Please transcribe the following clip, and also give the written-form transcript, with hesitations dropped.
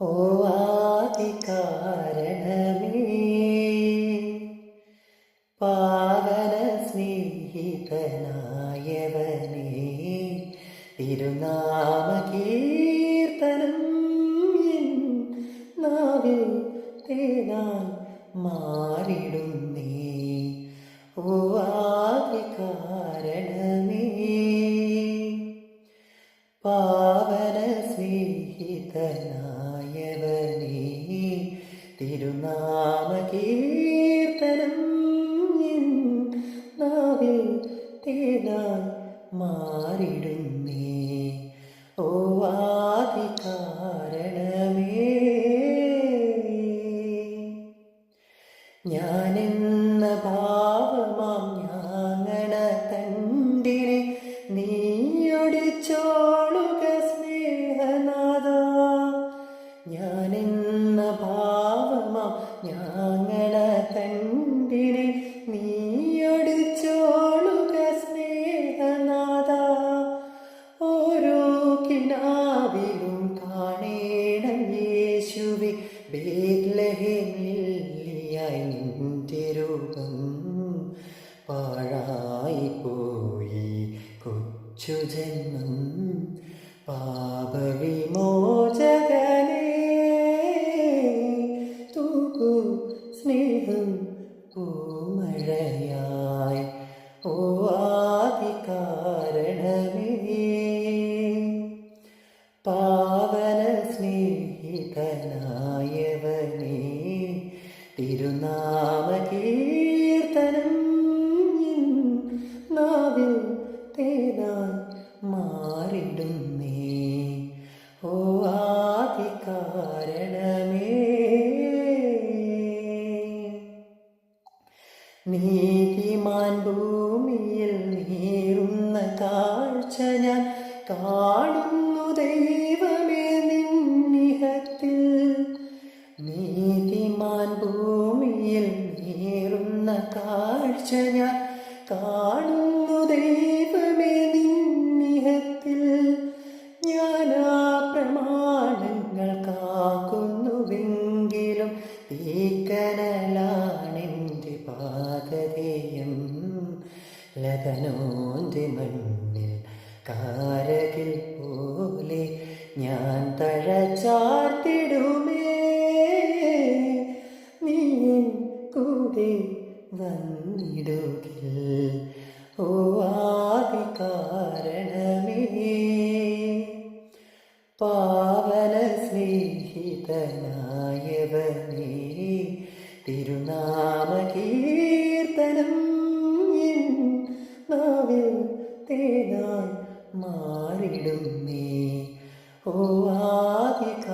ഓ ആദികാരണമേ, പാവന സ്നേഹിതനായവനേ, തിരുനാമ കീർത്തനം എൻ നാവിൽ തേനായി മാറിടുന്നേ. ഓ ആദികാരണമേ, പാവന സ്നേഹിതനായവനേ, തിരുനാമ കീർത്തനം എൻ നാവിൽ തേനായി മാറിടുന്നേ. ഓ ആദികാരണമേ, ഞാനെന്ന ഭാവമാം ഞാങ്ങണ തണ്ടിനെ നീയൊടിച്ചോളുക സ്നേഹനാഥ. ഞാനെന്ന ഭാവമാം ഞാങ്ങണ തണ്ടിനെ നീയൊടിച്ചോളുക സ്നേഹനാഥ. ഓരോ കിനാവിലും കാണേണം യേശുവേ, ബേത്ലഹേമില്ലിയായി നിന്റെ രൂപം. പാഴായിപ്പോയി കൊച്ചു ജന്മം, പാപവിമോചകനേ, തൂകൂ സ്നേഹം പൂമഴയായി. ഓ ആദികാരണമേ, പാവന സ്നേഹിതനായവനേ, തിരുനാമ കീർത്തനം എൻ നാവിൽ തേനായി മാറിടുന്നേ. ഓ ആദികാരണമേ, നീതിമാൻ ഭൂമിയിൽ നീറുന്ന കാഴ്ച ഞാൻ കാണുന്നു ദൈവമേ നിന്നിഹത്തിൽ. നീതിമാൻ ഭൂമിയിൽ നീറുന്ന കാഴ്ച ഞാൻ കാണുന്നു ദൈവമേ നിന്നിഹത്തിൽ. ഞാനാ പ്രമാണങ്ങൾ കാക്കുന്നുവെങ്കിലും തീക്കനലാണെൻ്റെ പാതധേയം. ലബനോന്റെ മണ്ണിൽ കാരകിൽ പോലെ ഞാൻ തഴച്ചാർത്തിടുമേ. നീ കൂടെ വന്നിടുകിൽ. ഓ ആദികാരണമേ, പാവന സ്നേഹിതനായവനേ, തിരുനാമ കീർത്തനം എൻ നാവിൽ തേനായി മാറിടുന്നേ. ഓ ആദികാരണമേ.